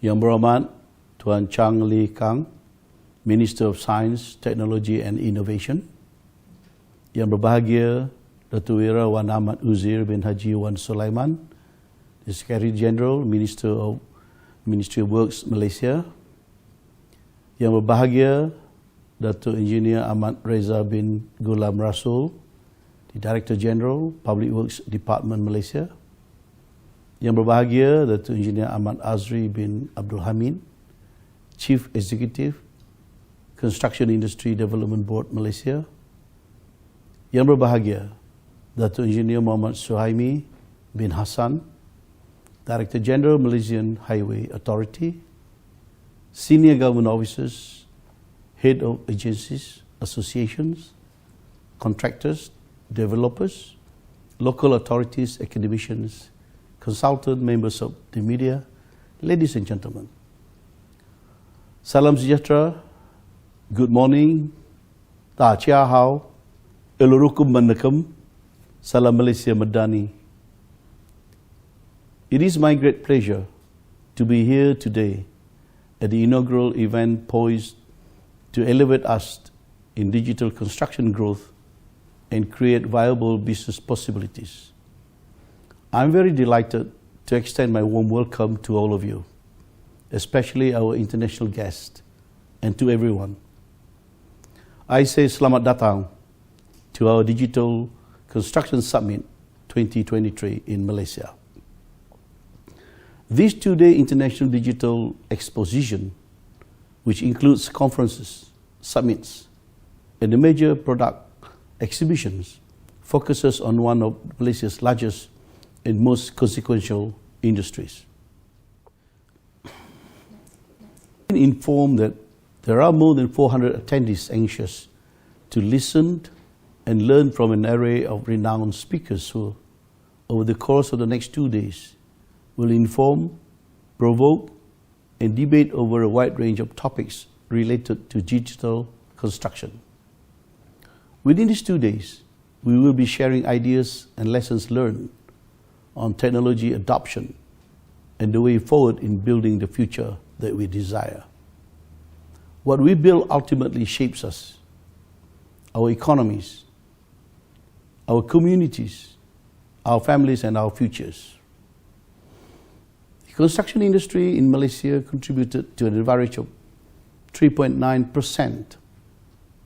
Yang Berhormat Tuan Chang Lee Kang, Minister of Science, Technology and Innovation. Yang berbahagia Datuk Wira Wan Ahmad Uzair bin Haji Wan Sulaiman, the Secretary General, Minister of Ministry of Works Malaysia. Yang berbahagia Datuk Engineer Ahmad Reza bin Gulam Rasul, the Director General, Public Works Department Malaysia. Yang berbahagia Datuk Engineer Ahmad Azri bin Abdul Hamid, Chief Executive, Construction Industry Development Board Malaysia. Yang berbahagia Datuk Engineer Muhammad Suhaimi bin Hassan, Director General Malaysian Highway Authority. Senior government officers, head of agencies, associations, contractors, developers, local authorities, academicians, consultant, members of the media, ladies and gentlemen. Salam sejahtera, good morning, ta chia hao, elurukum manakam, salam Malaysia Madani. It is my great pleasure to be here today at the inaugural event poised to elevate us in digital construction growth and create viable business possibilities. I'm very delighted to extend my warm welcome to all of you, especially our international guests, and to everyone. I say selamat datang to our Digital Construction Summit 2023 in Malaysia. This two-day international digital exposition, which includes conferences, summits, and the major product exhibitions, focuses on one of Malaysia's largest and most consequential industries. I'm informed that there are more than 400 attendees anxious to listen and learn from an array of renowned speakers who, over the course of the next 2 days, will inform, provoke, and debate over a wide range of topics related to digital construction. Within these 2 days, we will be sharing ideas and lessons learned on technology adoption and the way forward in building the future that we desire. What we build ultimately shapes us, our economies, our communities, our families, and our futures. The construction industry in Malaysia contributed to an average of 3.9%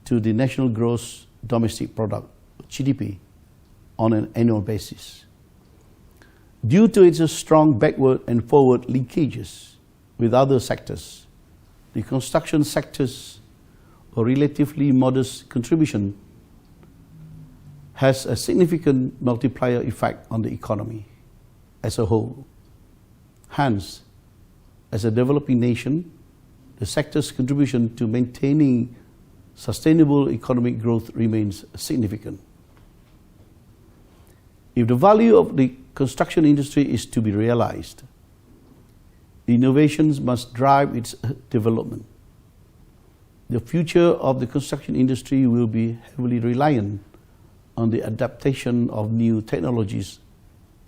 to the national gross domestic product, GDP, on an annual basis. Due to its strong backward and forward linkages with other sectors, the construction sector's relatively modest contribution has a significant multiplier effect on the economy as a whole. Hence, as a developing nation, the sector's contribution to maintaining sustainable economic growth remains significant. If the value of the construction industry is to be realized, innovations must drive its development. The future of the construction industry will be heavily reliant on the adaptation of new technologies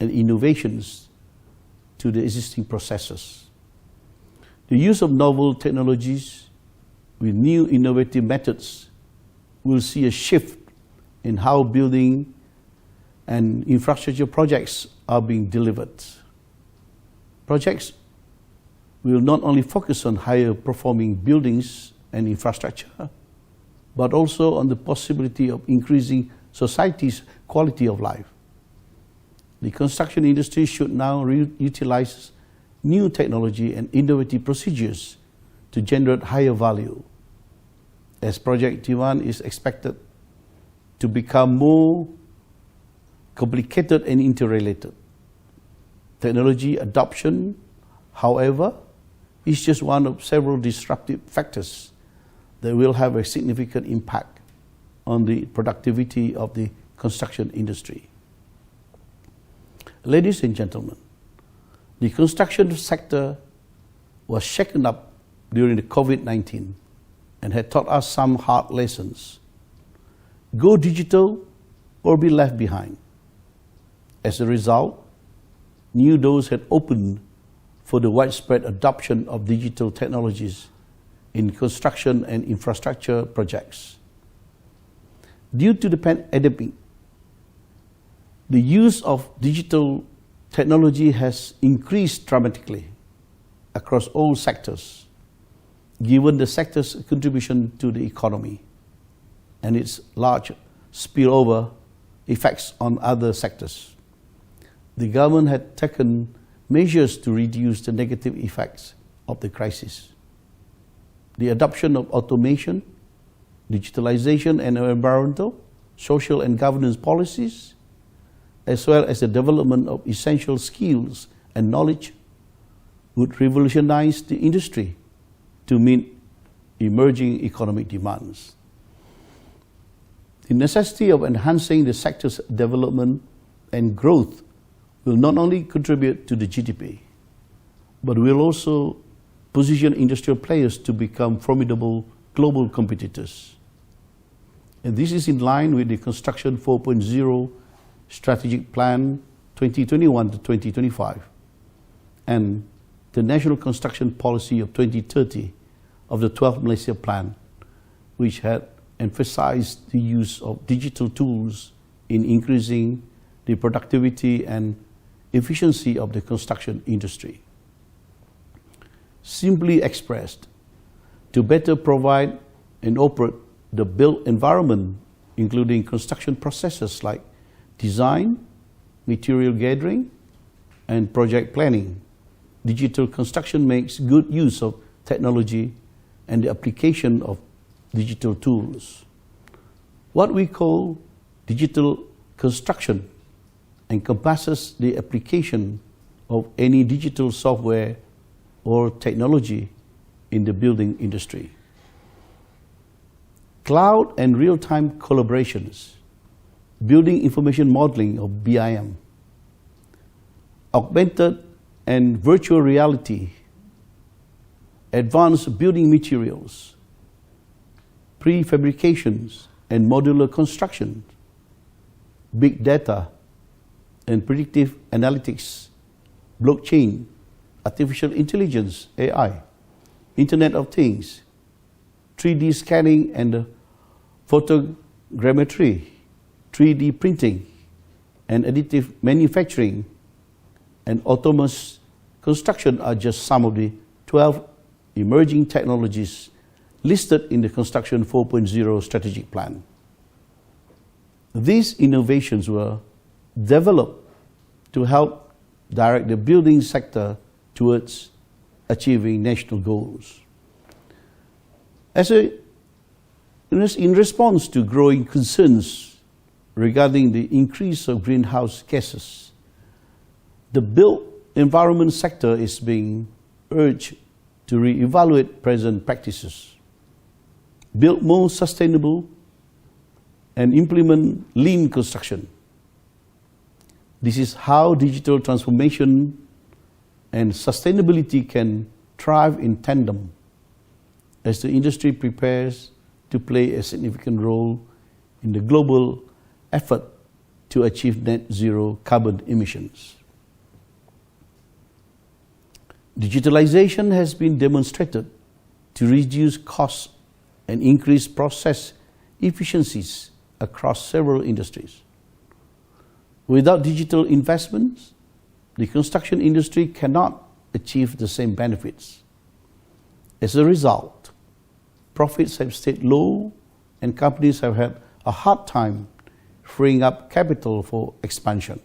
and innovations to the existing processes. The use of novel technologies with new innovative methods will see a shift in how building and infrastructure projects are being delivered. Projects will not only focus on higher performing buildings and infrastructure, but also on the possibility of increasing society's quality of life. The construction industry should now utilize new technology and innovative procedures to generate higher value, as project demand is expected to become more complicated and interrelated. Technology adoption, however, is just one of several disruptive factors that will have a significant impact on the productivity of the construction industry. Ladies and gentlemen, the construction sector was shaken up during the COVID-19 and had taught us some hard lessons. Go digital or be left behind. As a result, new doors had opened for the widespread adoption of digital technologies in construction and infrastructure projects. Due to the pandemic, the use of digital technology has increased dramatically across all sectors, given the sector's contribution to the economy and its large spillover effects on other sectors. The government had taken measures to reduce the negative effects of the crisis. The adoption of automation, digitalization, and environmental, social, and governance policies, as well as the development of essential skills and knowledge, would revolutionize the industry to meet emerging economic demands. The necessity of enhancing the sector's development and growth will not only contribute to the GDP, but will also position industrial players to become formidable global competitors. And this is in line with the Construction 4.0 Strategic Plan 2021 to 2025 and the National Construction Policy of 2030 of the 12th Malaysia Plan, which had emphasized the use of digital tools in increasing the productivity and efficiency of the construction industry. Simply expressed, to better provide and operate the built environment, including construction processes like design, material gathering, and project planning, digital construction makes good use of technology and the application of digital tools. What we call digital construction encompasses the application of any digital software or technology in the building industry. Cloud and real-time collaborations, building information modeling or BIM, augmented and virtual reality, advanced building materials, prefabrications and modular construction, big data and predictive analytics, blockchain, artificial intelligence, AI, Internet of Things, 3D scanning and photogrammetry, 3D printing and additive manufacturing, and autonomous construction are just some of the 12 emerging technologies listed in the Construction 4.0 Strategic Plan. These innovations were developed to help direct the building sector towards achieving national goals. In response to growing concerns regarding the increase of greenhouse gases, the built environment sector is being urged to re-evaluate present practices, build more sustainable, and implement lean construction. This is how digital transformation and sustainability can thrive in tandem as the industry prepares to play a significant role in the global effort to achieve net zero carbon emissions. Digitalization has been demonstrated to reduce costs and increase process efficiencies across several industries. Without digital investments, the construction industry cannot achieve the same benefits. As a result, profits have stayed low and companies have had a hard time freeing up capital for expansion.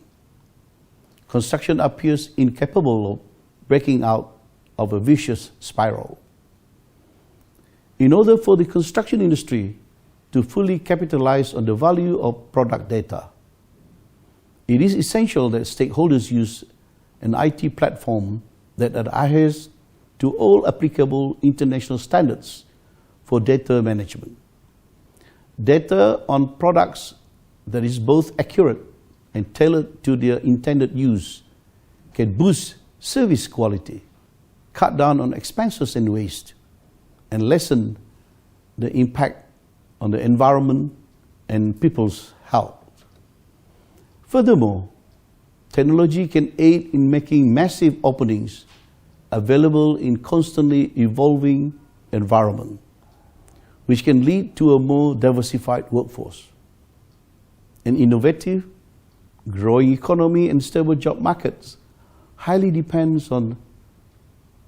Construction appears incapable of breaking out of a vicious spiral. In order for the construction industry to fully capitalize on the value of product data, it is essential that stakeholders use an IT platform that adheres to all applicable international standards for data management. Data on products that is both accurate and tailored to their intended use can boost service quality, cut down on expenses and waste, and lessen the impact on the environment and people's health. Furthermore, technology can aid in making massive openings available in constantly evolving environment, which can lead to a more diversified workforce. An innovative, growing economy and stable job markets highly depends on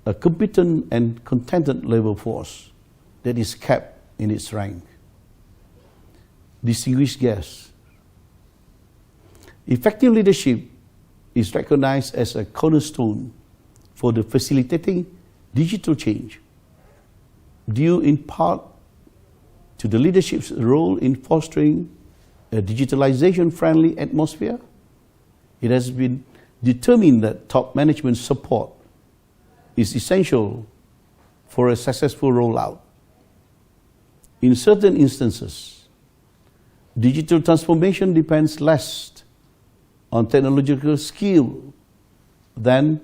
a competent and contented labor force that is kept in its rank. Distinguished guests, effective leadership is recognized as a cornerstone for the facilitating digital change, due in part to the leadership's role in fostering a digitalization-friendly atmosphere. It has been determined that top management support is essential for a successful rollout. In certain instances, digital transformation depends less on technological skill than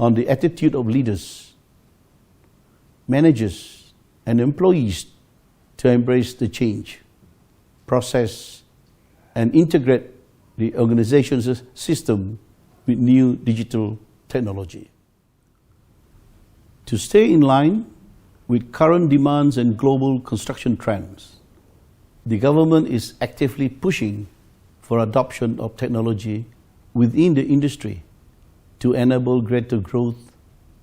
on the attitude of leaders, managers, and employees to embrace the change, process, and integrate the organization's system with new digital technology. To stay in line with current demands and global construction trends, the government is actively pushing for adoption of technology within the industry to enable greater growth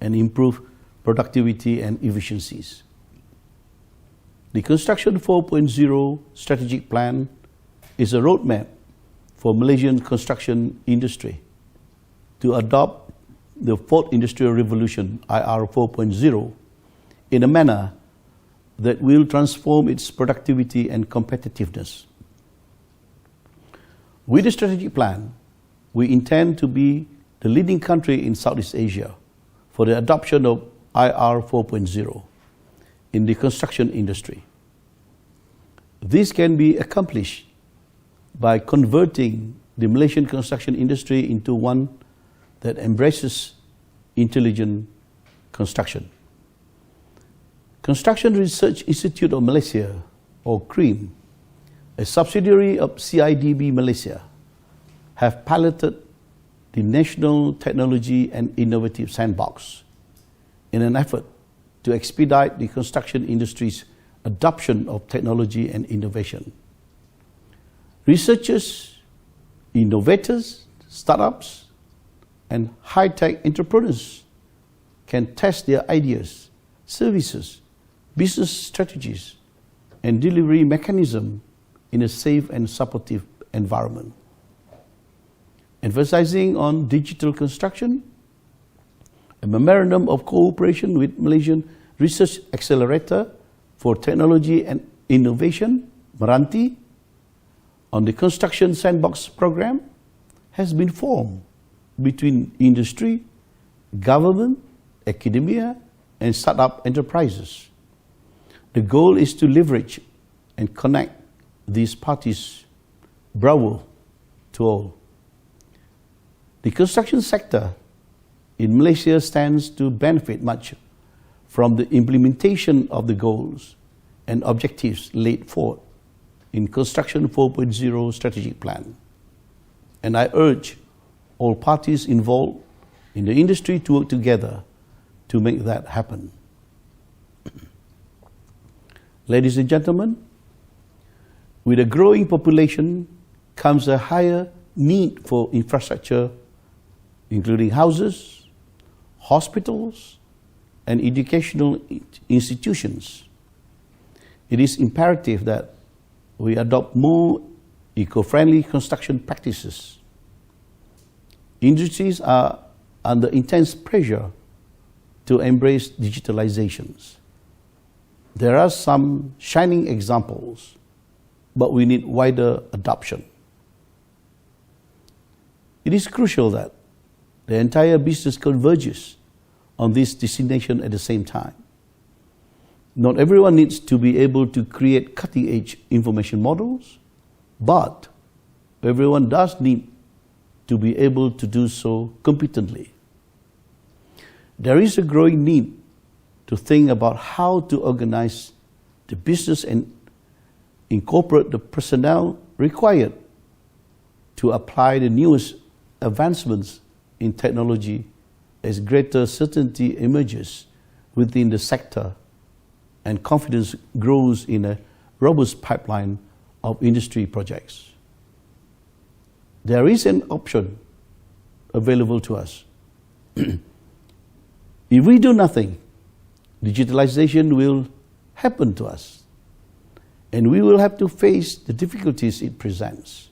and improve productivity and efficiencies. The Construction 4.0 strategic plan is a roadmap for Malaysian construction industry to adopt the Fourth Industrial Revolution, IR 4.0, in a manner that will transform its productivity and competitiveness. With the strategic plan, we intend to be the leading country in Southeast Asia for the adoption of IR 4.0 in the construction industry. This can be accomplished by converting the Malaysian construction industry into one that embraces intelligent construction. Construction Research Institute of Malaysia, or CRIM, a subsidiary of CIDB Malaysia, have piloted the National Technology and Innovative Sandbox in an effort to expedite the construction industry's adoption of technology and innovation. Researchers, innovators, startups, and high-tech entrepreneurs can test their ideas, services, business strategies, and delivery mechanism in a safe and supportive environment. Emphasizing on digital construction, a memorandum of cooperation with Malaysian Research Accelerator for Technology and Innovation, Meranti, on the Construction Sandbox program has been formed between industry, government, academia, and startup enterprises. The goal is to leverage and connect these parties. Bravo to all. The construction sector in Malaysia stands to benefit much from the implementation of the goals and objectives laid forth in Construction 4.0 strategic plan. And I urge all parties involved in the industry to work together to make that happen. Ladies and gentlemen, with a growing population comes a higher need for infrastructure, including houses, hospitals, and educational institutions. It is imperative that we adopt more eco-friendly construction practices. Industries are under intense pressure to embrace digitalizations. There are some shining examples, but we need wider adoption. It is crucial that the entire business converges on this destination at the same time. Not everyone needs to be able to create cutting-edge information models, but everyone does need to be able to do so competently. There is a growing need to think about how to organize the business and incorporate the personnel required to apply the newest advancements in technology as greater certainty emerges within the sector and confidence grows in a robust pipeline of industry projects. There is an option available to us. If we do nothing, digitalization will happen to us, and we will have to face the difficulties it presents,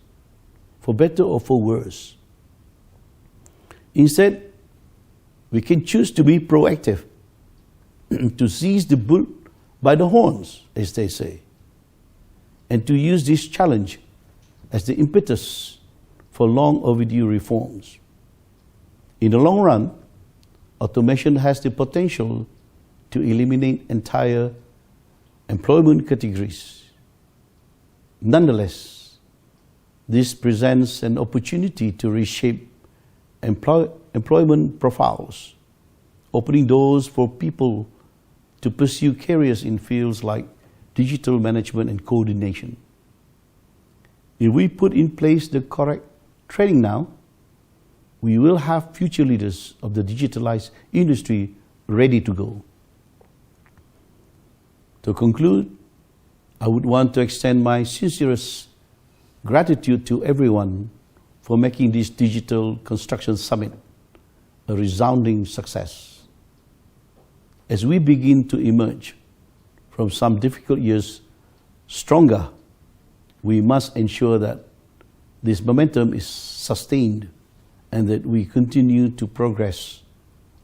for better or for worse. Instead, we can choose to be proactive, to seize the bull by the horns, as they say, and to use this challenge as the impetus for long overdue reforms. In the long run, automation has the potential to eliminate entire employment categories. Nonetheless, this presents an opportunity to reshape employment profiles, opening doors for people to pursue careers in fields like digital management and coordination. If we put in place the correct training now, we will have future leaders of the digitalized industry ready to go. To conclude, I would want to extend my sincerest gratitude to everyone for making this Digital Construction Summit a resounding success. As we begin to emerge from some difficult years stronger, we must ensure that this momentum is sustained and that we continue to progress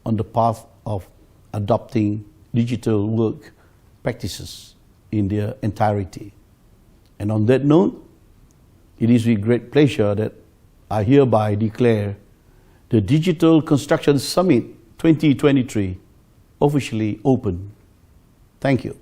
on the path of adopting digital work practices in their entirety. And on that note, it is with great pleasure that I hereby declare the Digital Construction Summit 2023 officially open. Thank you.